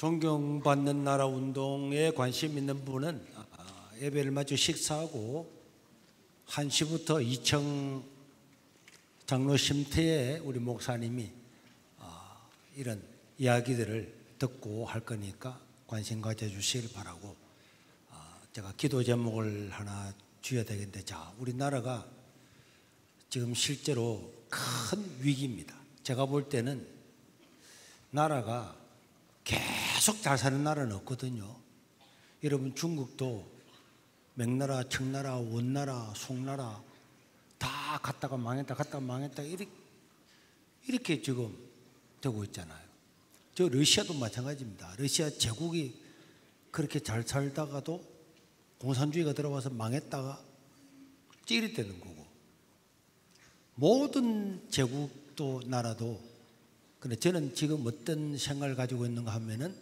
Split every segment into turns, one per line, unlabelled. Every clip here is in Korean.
존경받는 나라 운동에 관심 있는 분은 예배를 마치고 식사하고 1시부터 2층 장로 쉼터에 우리 목사님이 이런 이야기들을 듣고 할 거니까 관심 가져주시길 바라고, 제가 기도 제목을 하나 주어야 되겠는데, 자, 우리나라가 지금 실제로 큰 위기입니다. 제가 볼 때는 나라가 계속 잘 사는 나라는 없거든요. 여러분, 중국도 명나라, 청나라, 원나라, 송나라 다 갔다가 망했다, 갔다가 망했다, 이렇게 지금 되고 있잖아요. 저 러시아도 마찬가지입니다. 러시아 제국이 그렇게 잘 살다가도 공산주의가 들어와서 망했다가 찌릿되는 거고, 모든 제국도 나라도. 근데 저는 지금 어떤 생각을 가지고 있는가 하면은,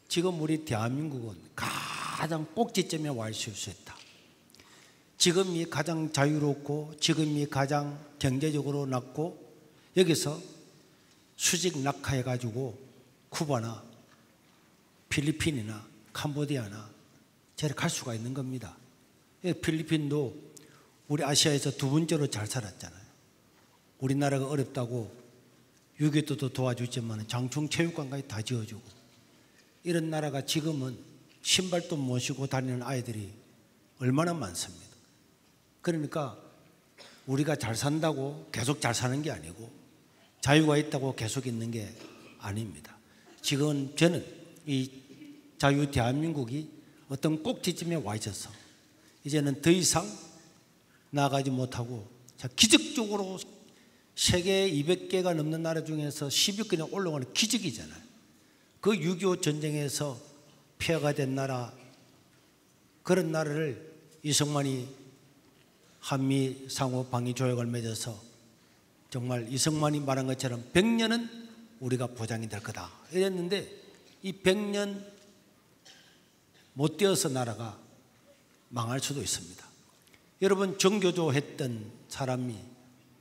지금 우리 대한민국은 가장 꼭지점에 와 있을 수 있다. 지금이 가장 자유롭고, 지금이 가장 경제적으로 낮고, 여기서 수직 낙하해 가지고 쿠바나 필리핀이나 캄보디아나 저리 갈 수가 있는 겁니다. 필리핀도 우리 아시아에서 두 번째로 잘 살았잖아요. 우리나라가 어렵다고 6.25도 도와주지만 장충 체육관까지 다 지어주고, 이런 나라가 지금은 신발도 못 신고 다니는 아이들이 얼마나 많습니다. 그러니까 우리가 잘 산다고 계속 잘 사는 게 아니고, 자유가 있다고 계속 있는 게 아닙니다. 지금 저는 이 자유 대한민국이 어떤 꼭지점에 와 있어서 이제는 더 이상 나아가지 못하고, 기적적으로 세계 200개가 넘는 나라 중에서 10위권에 올라가는 기적이잖아요. 그 6.25 전쟁에서 폐허가 된 나라, 그런 나라를 이승만이 한미 상호 방위 조약을 맺어서 정말 이승만이 말한 것처럼 100년은 우리가 보장이 될 거다 이랬는데, 이 100년 못 되어서 나라가 망할 수도 있습니다. 여러분, 정교조 했던 사람이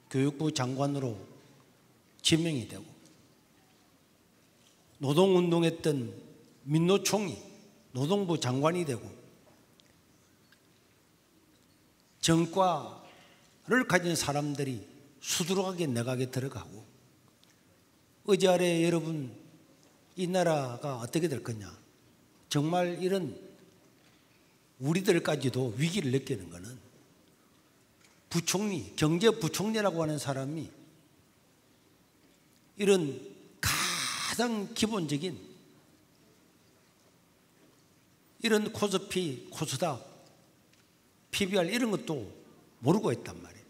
교육부 장관으로 지명이 되고, 노동운동했던 민노총이 노동부 장관이 되고, 정과를 가진 사람들이 수두룩하게 내각에 들어가고, 의지 아래 여러분, 이 나라가 어떻게 될 거냐. 정말 이런 우리들까지도 위기를 느끼는 것은 부총리, 경제부총리라고 하는 사람이 이런 가장 기본적인 이런 코스피, 코스닥, PBR 이런 것도 모르고 있단 말이에요.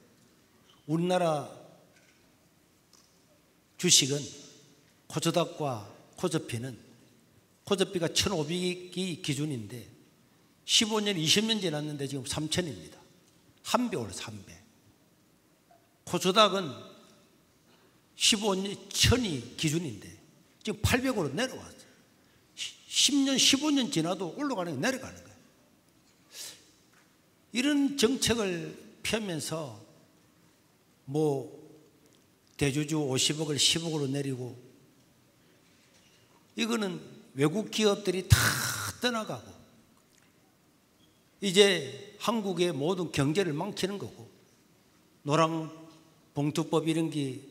우리나라 주식은 코스닥과 코스피는, 코스피가 1,500이 기준인데 15년, 20년 지났는데 지금 3,000입니다. 한 배 올랐어요, 한 배. 코스닥은 15년, 1,000이 기준인데 지금 800으로 내려왔어요. 10년, 15년 지나도 올라가는 게 내려가는 거예요. 이런 정책을 펴면서 대주주 50억을 10억으로 내리고, 이거는 외국 기업들이 다 떠나가고 이제 한국의 모든 경제를 망치는 거고, 노랑봉투법 이런 게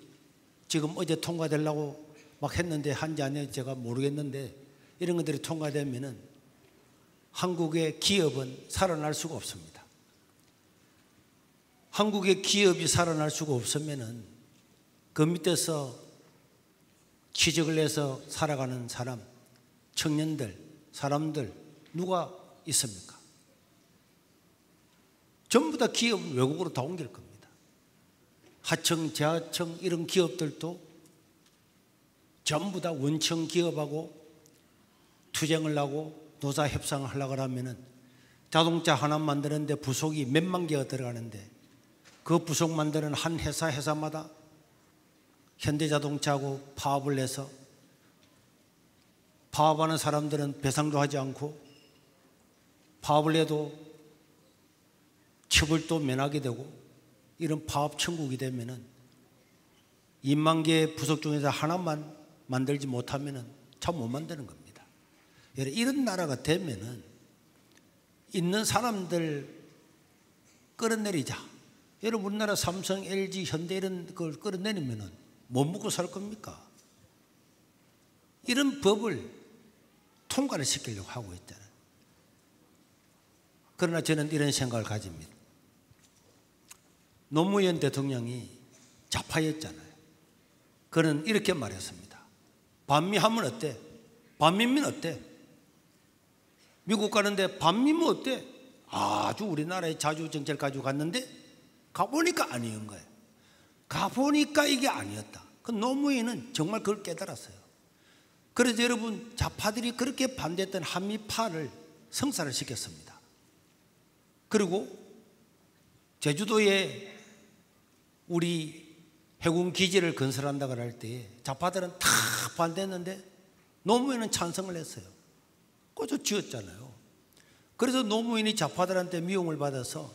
지금 어제 통과되려고 막 했는데 한지 안 했는지 제가 모르겠는데, 이런 것들이 통과되면은 한국의 기업은 살아날 수가 없습니다. 한국의 기업이 살아날 수가 없으면은 그 밑에서 취직을 해서 살아가는 사람, 청년들, 사람들 누가 있습니까? 전부 다 기업은 외국으로 다 옮길 겁니다. 하청, 재하청 이런 기업들도 전부 다 원청 기업하고 투쟁을 하고 노사 협상을 하려고 하면은 자동차 하나 만드는데 부속이 몇만 개가 들어가는데, 그 부속 만드는 한 회사마다 현대자동차하고 파업을 해서 파업하는 사람들은 배상도 하지 않고, 파업을 해도 처벌도 면하게 되고, 이런 파업 천국이 되면은 2만 개의 부속 중에서 하나만 만들지 못하면은 참 못 만드는 겁니다. 이런 나라가 되면은 있는 사람들 끌어내리자. 여러분 우리나라 삼성, LG, 현대 이런 걸 끌어내리면은 못 먹고 살 겁니까? 이런 법을 통과를 시키려고 하고 있잖아요. 그러나 저는 이런 생각을 가집니다. 노무현 대통령이 좌파였잖아요. 그는 이렇게 말했습니다. 반미하면 어때? 반민면 어때? 미국 가는데 반민면 어때? 아주 우리나라의 자주 정책을 가지고 갔는데 가보니까 아니었던 거예요. 가보니까 이게 아니었다. 그 노무현은 정말 그걸 깨달았어요. 그래서 여러분 좌파들이 그렇게 반대했던 한미파를 성사를 시켰습니다. 그리고 제주도에 우리 해군 기지를 건설한다고 할 때 좌파들은 다 반대했는데 노무현은 찬성을 했어요. 그저 지었잖아요. 그래서 노무현이 좌파들한테 미움을 받아서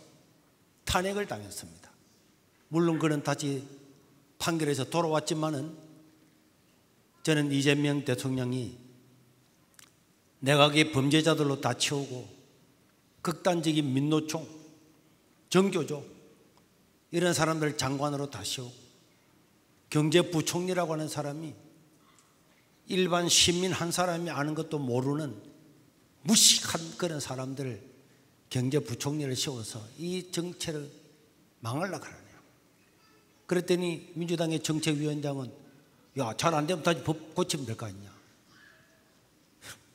탄핵을 당했습니다. 물론 그는 다시 판결에서 돌아왔지만은 저는 이재명 대통령이 내각의 범죄자들로 다 채우고 극단적인 민노총, 정교조 이런 사람들 장관으로 다 세우고 경제부총리라고 하는 사람이 일반 시민 한 사람이 아는 것도 모르는 무식한 그런 사람들 경제부총리를 세워서 이 정체를 망하려고 하네요. 그랬더니 민주당의 정책위원장은 야, 잘 안 되면 다시 법 고치면 될 거 아니냐.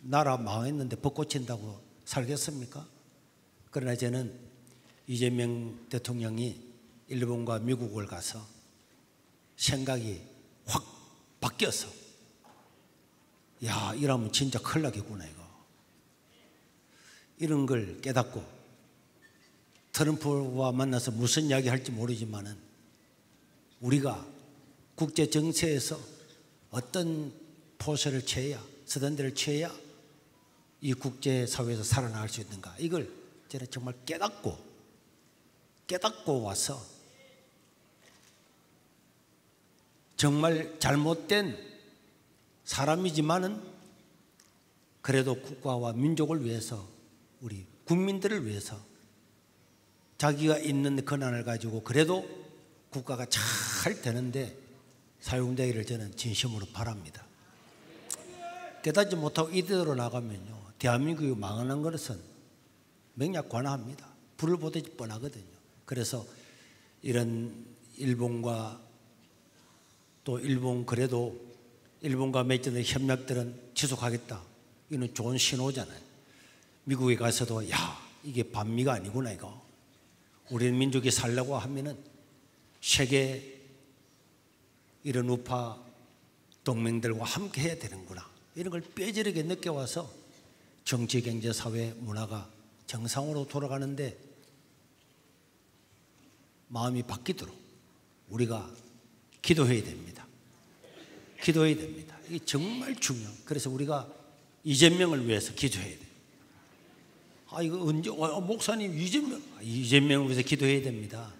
나라 망했는데 법 고친다고 살겠습니까? 그러나 저는 이재명 대통령이 일본과 미국을 가서 생각이 확 바뀌어서 야, 이러면 진짜 큰일 나겠구나 이거. 이런 걸 깨닫고 트럼프와 만나서 무슨 이야기 할지 모르지만은 우리가 국제 정세에서 어떤 포스를 취해야, 스탠드를 취해야 이 국제사회에서 살아나갈 수 있는가, 이걸 저는 정말 깨닫고 와서 정말 잘못된 사람이지만은 그래도 국가와 민족을 위해서, 우리 국민들을 위해서 자기가 있는 권한을 가지고 그래도 국가가 잘 되는데 사용되기를 저는 진심으로 바랍니다. 깨닫지 못하고 이대로 나가면요, 대한민국이 망하는 것은 맹약관화합니다. 불을 보듯이 뻔하거든요. 그래서 이런 일본과 또 그래도 일본과 맺은 협력들은 지속하겠다. 이건 좋은 신호잖아요. 미국에 가서도 야, 이게 반미가 아니구나 이거. 우리 민족이 살려고 하면은 세계 이런 우파 동맹들과 함께 해야 되는구나. 이런 걸 뼈저리게 느껴와서 정치, 경제, 사회, 문화가 정상으로 돌아가는데 마음이 바뀌도록 우리가 기도해야 됩니다. 기도해야 됩니다. 이게 정말 중요해요. 그래서 우리가 이재명을 위해서 기도해야 돼요. 아, 이거 언제, 목사님 이재명을 위해서 기도해야 됩니다.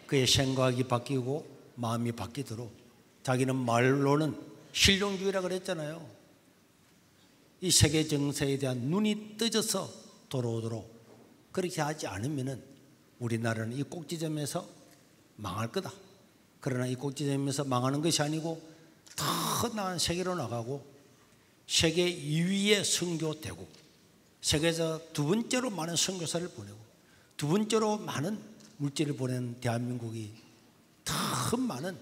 그의 생각이 바뀌고 마음이 바뀌도록. 자기는 말로는 실용주의라 그랬잖아요. 이 세계 정세에 대한 눈이 떠져서 돌아오도록. 그렇게 하지 않으면은 우리나라는 이 꼭지점에서 망할 거다. 그러나 이 꼭지점에서 망하는 것이 아니고 더 나은 세계로 나가고 세계 2위의 선교대국, 세계에서 두 번째로 많은 선교사를 보내고 두 번째로 많은 물질을 보내는 대한민국이 더 많은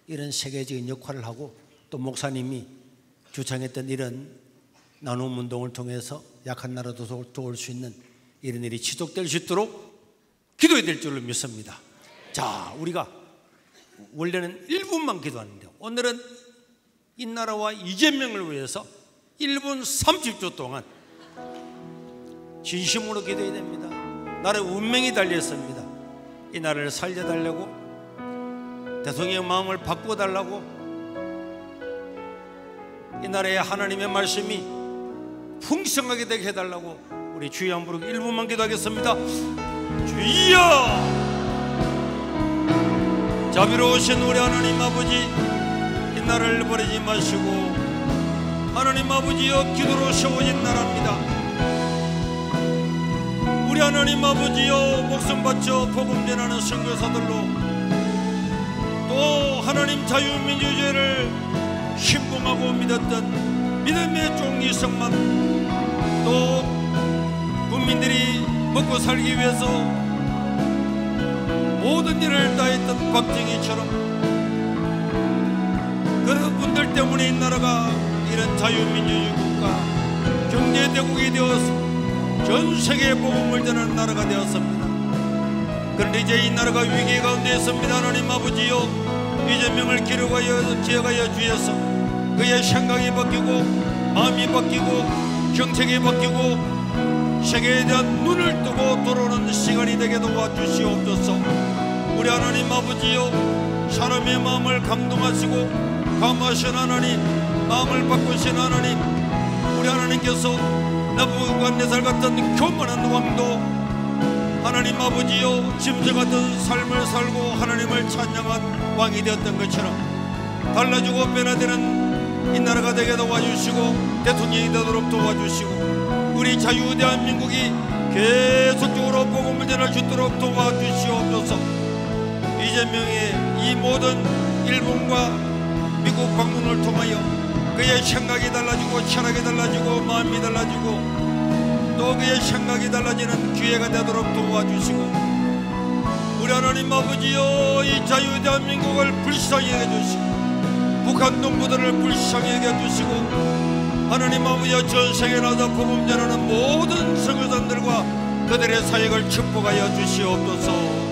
이런 세계적인 역할을 하고, 또 목사님이 주창했던 이런 나눔 운동을 통해서 약한 나라도 도울 수 있는 이런 일이 지속될 수 있도록 기도해야 될 줄로 믿습니다. 자, 우리가 원래는 1분만 기도하는데 오늘은 이 나라와 이재명을 위해서 1분 30초 동안 진심으로 기도해야 됩니다. 나라의 운명이 달려있습니다. 이 나라를 살려달라고, 대통령의 마음을 바꿔달라고, 이 나라에 하나님의 말씀이 풍성하게 되게 해달라고 우리 주여 한 부르고 1분만 기도하겠습니다. 주여! 자비로우신 우리 하나님 아버지, 이 나라를 버리지 마시고 하나님
하나님 아버지여 기도로 세워진 나라입니다. 우리 하나님 아버지여 목숨 바쳐 복음 전하는 선교사들로, 또 하나님 자유민주주의를 신봉하고 믿었던 믿음의 종 이성만, 또 국민들이 먹고 살기 위해서 모든 일을 다했던 박정희처럼 그런 분들 때문에 이 나라가 이런 자유민주주의 국가, 경제대국이 되어서 전 세계에 복음을 전하는 나라가 되었습니다. 그런데 이제 이 나라가 위기 가운데 있습니다. 하나님 아버지여, 이재명을 기억하여 주셔서 그의 생각이 바뀌고 마음이 바뀌고 정책이 바뀌고 세계에 대한 눈을 뜨고 돌아오는 시간이 되게 도와주시옵소서. 우리 하나님 아버지여, 사람의 마음을 감동하시고 감화하신 하나님, 마음을 바꾸신 하나님, 우리 하나님께서 나부갓네살 같은 교만한 왕도 하나님 아버지여 짐승 같은 삶을 살고 하나님을 찬양한 왕이 되었던 것처럼 달라지고 변화되는 이 나라가 되게 도와주시고 대통령이 되도록 도와주시고 우리 자유 대한민국이 계속적으로 복음을 전할 수 있도록 도와주시옵소서. 이재명의 이 모든 일본과 미국 방문을 통하여 그의 생각이 달라지고 철학이 달라지고 마음이 달라지고 또 그의 생각이 달라지는 기회가 되도록 도와주시고, 우리 하나님 아버지여, 이 자유 대한민국을 불쌍히 여겨주시고 북한 농부들을 불쌍히 여겨주시고 하나님 아버지여, 전 세계에 나서 복음 전하는 모든 선교사들과 그들의 사역을 축복하여 주시옵소서.